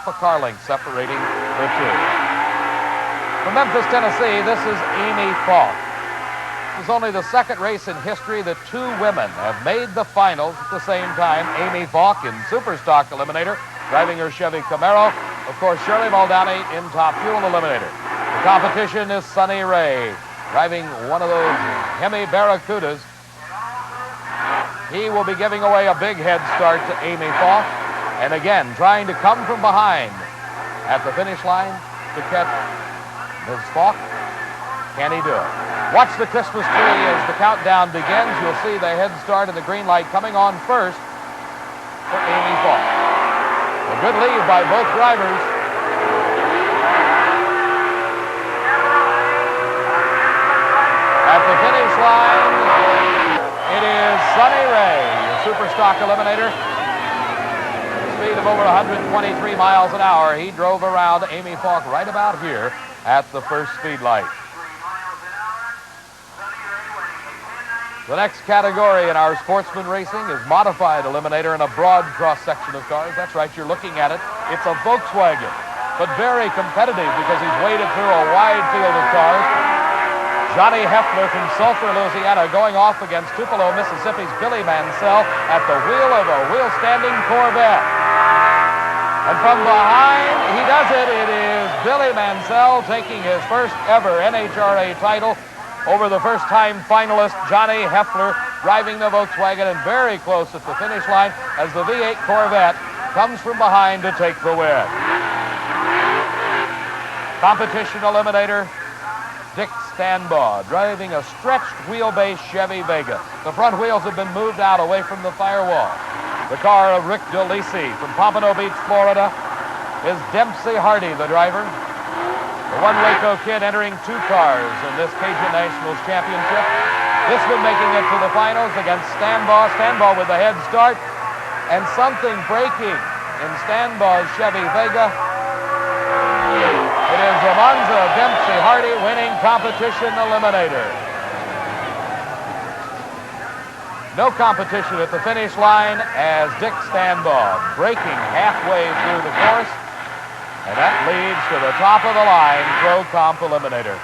half a car length separating the two. From Memphis, Tennessee, this is Amy Falk. This is only the second race in history that two women have made the finals at the same time. Amy Falk in Superstock Eliminator, driving her Chevy Camaro. Of course, Shirley Muldowney in Top Fuel Eliminator. The competition is Sonny Ray, driving one of those Hemi Barracudas. He will be giving away a big head start to Amy Falk, and again, trying to come from behind at the finish line to catch Ms. Falk. Can he do it? Watch the Christmas tree as the countdown begins. You'll see the head start and the green light coming on first for Amy Falk. A good lead by both drivers. At the finish line, it is Sonny Ray, your Superstock Eliminator. Speed of over 123 miles an hour. He drove around Amy Falk right about here at the first speed light. The next category in our sportsman racing is modified eliminator in a broad cross-section of cars. That's right, you're looking at it. It's a Volkswagen, but very competitive because he's waded through a wide field of cars. Johnny Heffler from Sulphur, Louisiana, going off against Tupelo, Mississippi's Billy Mansell at the wheel of a wheel-standing Corvette. And from behind, he does it. It is Billy Mansell taking his first ever NHRA title over the first-time finalist Johnny Heffler, driving the Volkswagen, and very close at the finish line as the V8 Corvette comes from behind to take the win. Competition eliminator, Dick Stanbaugh, driving a stretched wheelbase Chevy Vega. The front wheels have been moved out away from the firewall. The car of Rick DeLisi from Pompano Beach, Florida, is Dempsey Hardy, the driver. The one Waco kid entering two cars in this Cajun Nationals championship. This one making it to the finals against Stanbaugh. Stanbaugh with the head start, and something breaking in Stanbaugh's Chevy Vega. It is Ramonza Dempsey Hardy winning competition eliminator. No competition at the finish line as Dick Stanbaugh breaking halfway through the course. And that leads to the top of the line Pro Comp Eliminator.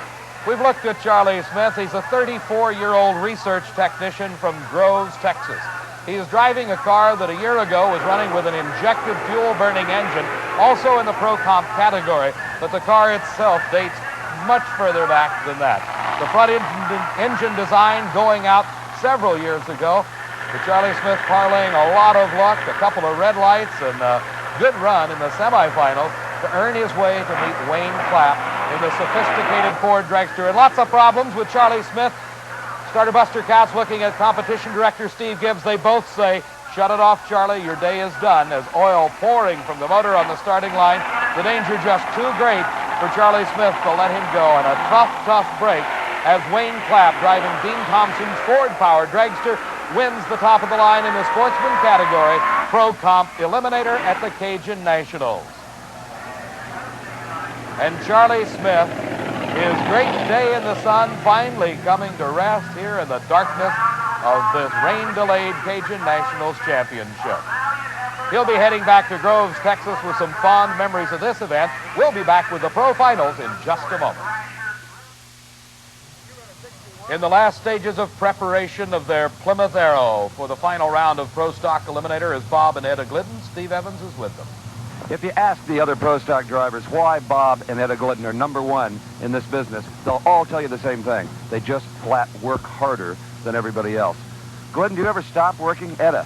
We've looked at Charlie Smith. He's a 34-year-old research technician from Groves, Texas. He is driving a car that a year ago was running with an injected fuel-burning engine, also in the Pro Comp category, but the car itself dates much further back than that. The front engine design going out several years ago. But Charlie Smith parlaying a lot of luck, a couple of red lights, and a good run in the semifinals to earn his way to meet Wayne Clapp in the sophisticated Ford dragster. And lots of problems with Charlie Smith. Starter Buster Katz looking at competition director Steve Gibbs. They both say, shut it off, Charlie, your day is done, as oil pouring from the motor on the starting line. The danger just too great for Charlie Smith to let him go. And a tough break as Wayne Clapp, driving Dean Thompson's Ford-powered dragster, wins the top of the line in the sportsman category, Pro Comp Eliminator at the Cajun Nationals. And Charlie Smith, his great day in the sun, finally coming to rest here in the darkness of this rain-delayed Cajun Nationals championship. He'll be heading back to Groves, Texas with some fond memories of this event. We'll be back with the Pro Finals in just a moment. In the last stages of preparation of their Plymouth Arrow for the final round of Pro Stock Eliminator is Bob and Etta Glidden. Steve Evans is with them. If you ask the other Pro Stock drivers why Bob and Etta Glidden are number one in this business, they'll all tell you the same thing. They just flat work harder than everybody else. Glidden, do you ever stop working? Etta?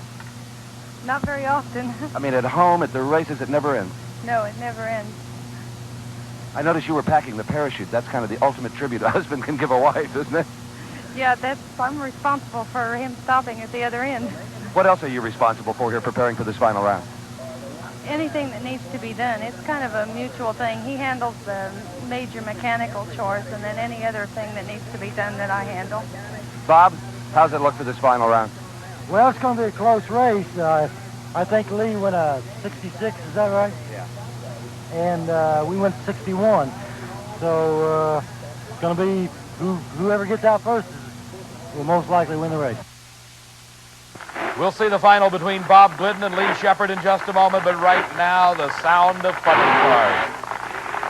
Not very often. I mean, at home, at the races, it never ends. No, it never ends. I noticed you were packing the parachute. That's kind of the ultimate tribute a husband can give a wife, isn't it? Yeah, I'm responsible for him stopping at the other end. What else are you responsible for here preparing for this final round? Anything that needs to be done. It's kind of a mutual thing. He handles the major mechanical chores, and then any other thing that needs to be done that I handle. Bob, how's it look for this final round? Well, it's going to be a close race. I think Lee went a 66, is that right? Yeah. And we went 61. So it's going to be whoever gets out first will most likely win the race. We'll see the final between Bob Glidden and Lee Shepard in just a moment, but right now, the sound of funny cars.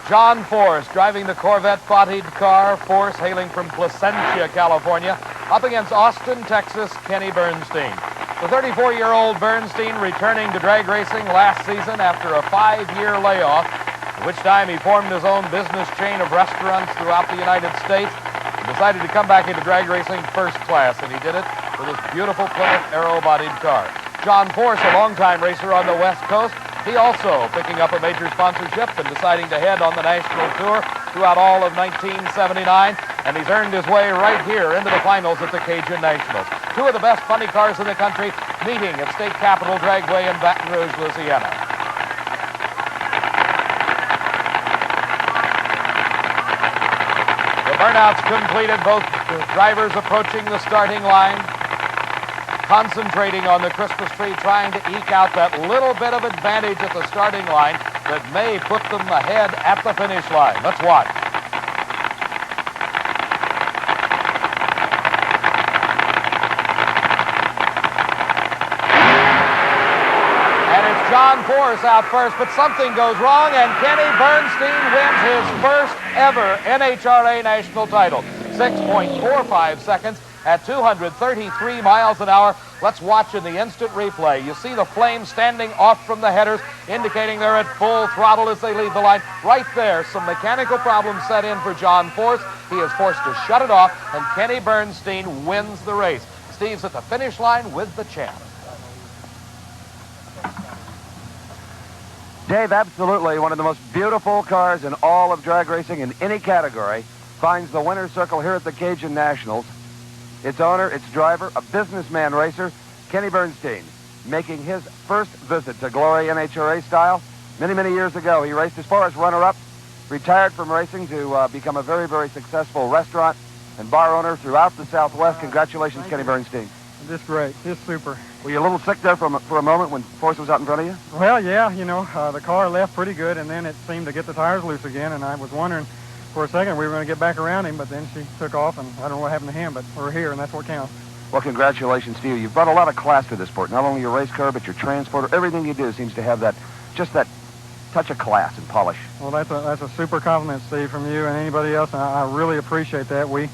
John Force driving the Corvette-bodied car, Force hailing from Placentia, California, up against Austin, Texas, Kenny Bernstein. The 34-year-old Bernstein returning to drag racing last season after a 5-year layoff, at which time he formed his own business chain of restaurants throughout the United States and decided to come back into drag racing first class, and he did it with his beautiful Plymouth Arrow-bodied car. John Force, a longtime racer on the West Coast, he also picking up a major sponsorship and deciding to head on the national tour throughout all of 1979, and he's earned his way right here into the finals at the Cajun Nationals. Two of the best funny cars in the country meeting at State Capitol Dragway in Baton Rouge, Louisiana. The burnouts completed, both drivers approaching the starting line, concentrating on the Christmas tree, trying to eke out that little bit of advantage at the starting line that may put them ahead at the finish line. Let's watch. And it's John Force out first, but something goes wrong, and Kenny Bernstein wins his first ever NHRA national title. 6.45 seconds at 233 miles an hour. Let's watch in the instant replay. You see the flames standing off from the headers, indicating they're at full throttle as they leave the line. Right there, some mechanical problems set in for John Force. He is forced to shut it off, and Kenny Bernstein wins the race. Steve's at the finish line with the champ. Dave, absolutely one of the most beautiful cars in all of drag racing in any category finds the winner's circle here at the Cajun Nationals. Its owner, its driver, a businessman racer, Kenny Bernstein, making his first visit to glory NHRA style. Many, many years ago, he raced as far as runner-up, retired from racing to become a very, very successful restaurant and bar owner throughout the Southwest. Congratulations, Kenny Bernstein. Just great. Just super. Were you a little sick there for a moment when Force was out in front of you? Well, yeah, you know, the car left pretty good, and then it seemed to get the tires loose again, and I was wondering for a second we were going to get back around him, but then she took off, and I don't know what happened to him, but we're here, and that's what counts. Well, congratulations to you. You've brought a lot of class to this sport. Not only your race car, but your transporter. Everything you do seems to have that, just that touch of class and polish. Well, that's a super compliment, Steve, from you and anybody else, and I really appreciate that. We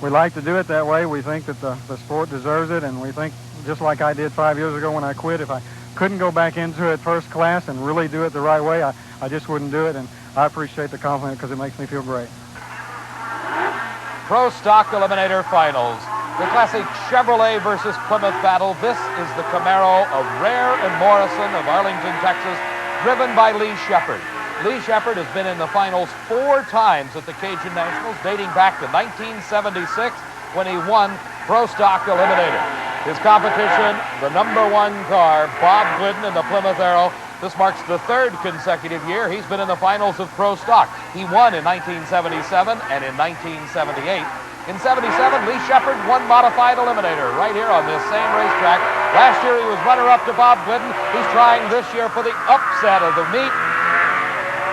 like to do it that way. We think that the sport deserves it, and we think, just like I did 5 years ago when I quit, if I couldn't go back into it first class and really do it the right way, I just wouldn't do it, and I appreciate the compliment because it makes me feel great. Pro Stock Eliminator Finals. The classic Chevrolet versus Plymouth battle. This is the Camaro of Rare and Morrison of Arlington, Texas, driven by Lee Shepard. Lee Shepard has been in the finals 4 times at the Cajun Nationals, dating back to 1976 when he won Pro Stock Eliminator. His competition, the #1 car, Bob Glidden in the Plymouth Arrow. This marks the 3rd consecutive year he's been in the finals of Pro Stock. He won in 1977 and in 1978. In 77, Lee Shepard won Modified Eliminator right here on this same racetrack. Last year he was runner-up to Bob Glidden. He's trying this year for the upset of the meet.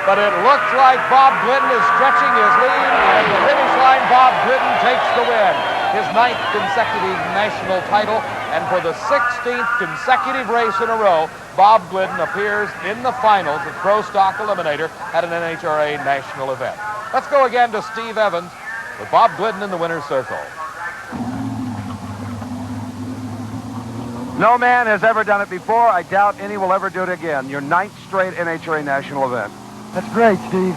But it looks like Bob Glidden is stretching his lead, and at the finish line, Bob Glidden takes the win. His 9th consecutive national title, and for the 16th consecutive race in a row, Bob Glidden appears in the finals of Pro Stock Eliminator at an NHRA national event. Let's go again to Steve Evans with Bob Glidden in the winner's circle. No man has ever done it before. I doubt any will ever do it again. Your 9th straight NHRA national event. That's great, Steve.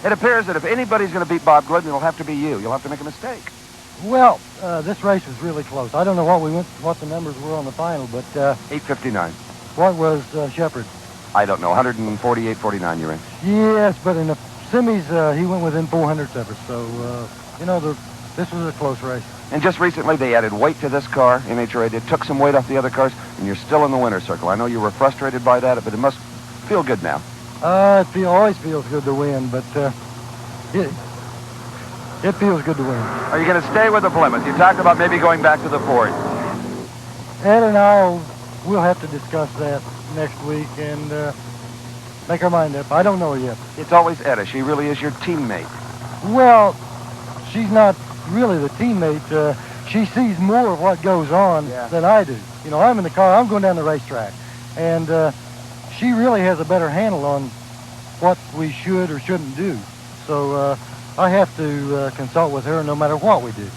It appears that if anybody's going to beat Bob Glidden, it'll have to be you. You'll have to make a mistake. Well, this race was really close. I don't know what the numbers were on the final, but 8:59. what was Shepard? I don't know. 148.49 you're in. Yes, but in the semis, he went within 400 of us. So, you know, this was a close race. And just recently, they added weight to this car. NHRA did. Took some weight off the other cars, and you're still in the winner's circle. I know you were frustrated by that, but it must feel good now. It always feels good to win, but it feels good to win. Are you going to stay with the Plymouth? You talked about maybe going back to the Ford. Ed and we'll have to discuss that next week and make our mind up. I don't know yet. It's always Etta. She really is your teammate. Well, she's not really the teammate. She sees more of what goes on than I do. You know, I'm in the car, I'm going down the racetrack. And she really has a better handle on what we should or shouldn't do. So I have to consult with her no matter what we do.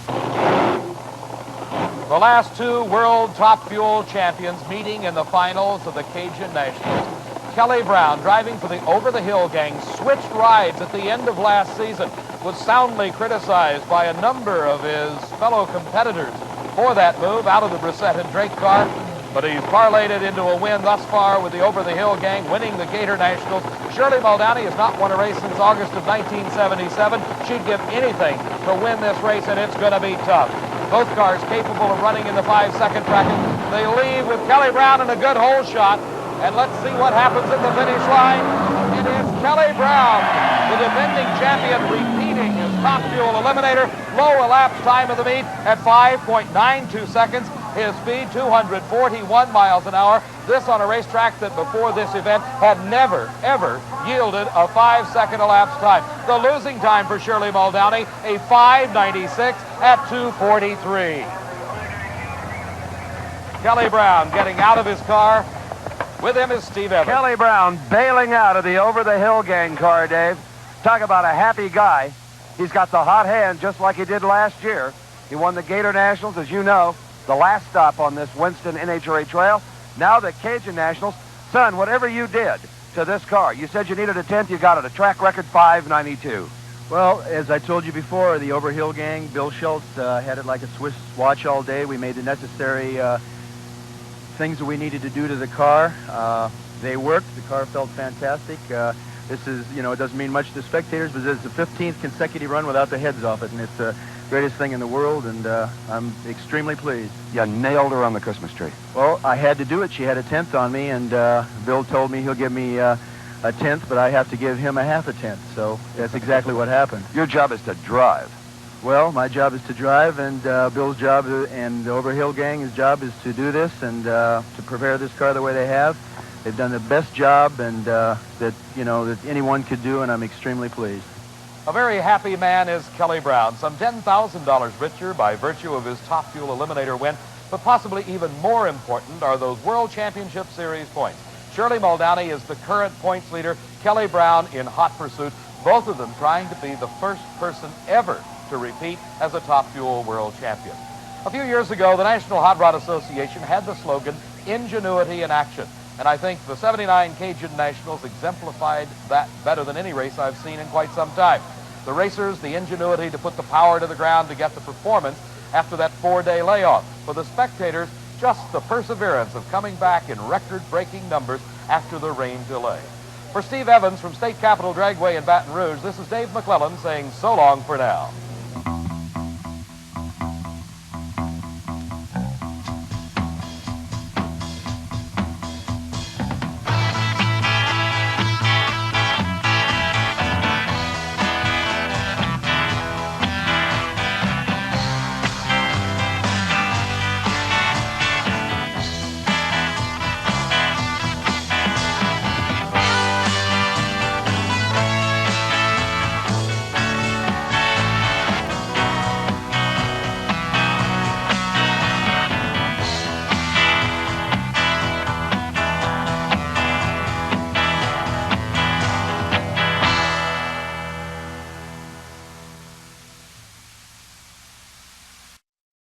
The last two world top fuel champions meeting in the finals of the Cajun Nationals. Kelly Brown, driving for the over-the-hill gang, switched rides at the end of last season, was soundly criticized by a number of his fellow competitors for that move out of the Brissett and Drake car, but he's parlayed it into a win thus far with the over-the-hill gang, winning the Gator Nationals. Shirley Muldowney has not won a race since August of 1977. She'd give anything to win this race, and it's going to be tough. Both cars capable of running in the 5-second bracket. They leave with Kelly Brown in a good hole shot. And let's see what happens at the finish line. It is Kelly Brown, the defending champion, repeating his top fuel eliminator. Low elapsed time of the meet at 5.92 seconds. His speed, 241 miles an hour. This on a racetrack that before this event had never, ever yielded a 5-second elapsed time. The losing time for Shirley Muldowney, a 5.96 at 2:43. Kelly Brown getting out of his car. With him is Steve Evans. Kelly Brown bailing out of the over-the-hill gang car, Dave. Talk about a happy guy. He's got the hot hand just like he did last year. He won the Gator Nationals, as you know, the last stop on this Winston NHRA trail. Now the Cajun Nationals. Son, whatever you did to this car, you said you needed a 10th, you got it. A track record 5.92. Well, as I told you before, the Overhill gang, Bill Schultz, had it like a Swiss watch all day. We made the necessary things that we needed to do to the car. They worked. The car felt fantastic. This is, you know, it doesn't mean much to spectators, but it's the 15th consecutive run without the heads off it, and it's the greatest thing in the world, and I'm extremely pleased. You nailed her on the Christmas tree. Well, I had to do it. She had a 10th on me, and Bill told me he'll give me a 10th, but I have to give him a half a 10th, so that's exactly what happened. Your job is to drive. Well, my job is to drive, and Bill's job and the Overhill gang's job is to do this and to prepare this car the way they have. They've done the best job and that anyone could do, and I'm extremely pleased. A very happy man is Kelly Brown, some $10,000 richer by virtue of his top fuel eliminator win, but possibly even more important are those World Championship Series points. Shirley Muldowney is the current points leader, Kelly Brown in hot pursuit, both of them trying to be the first person ever to repeat as a top fuel world champion. A few years ago, the National Hot Rod Association had the slogan, Ingenuity in Action. And I think the 79 Cajun Nationals exemplified that better than any race I've seen in quite some time. The racers, the ingenuity to put the power to the ground to get the performance after that 4-day layoff. For the spectators, just the perseverance of coming back in record-breaking numbers after the rain delay. For Steve Evans from State Capitol Dragway in Baton Rouge, this is Dave McClellan saying so long for now.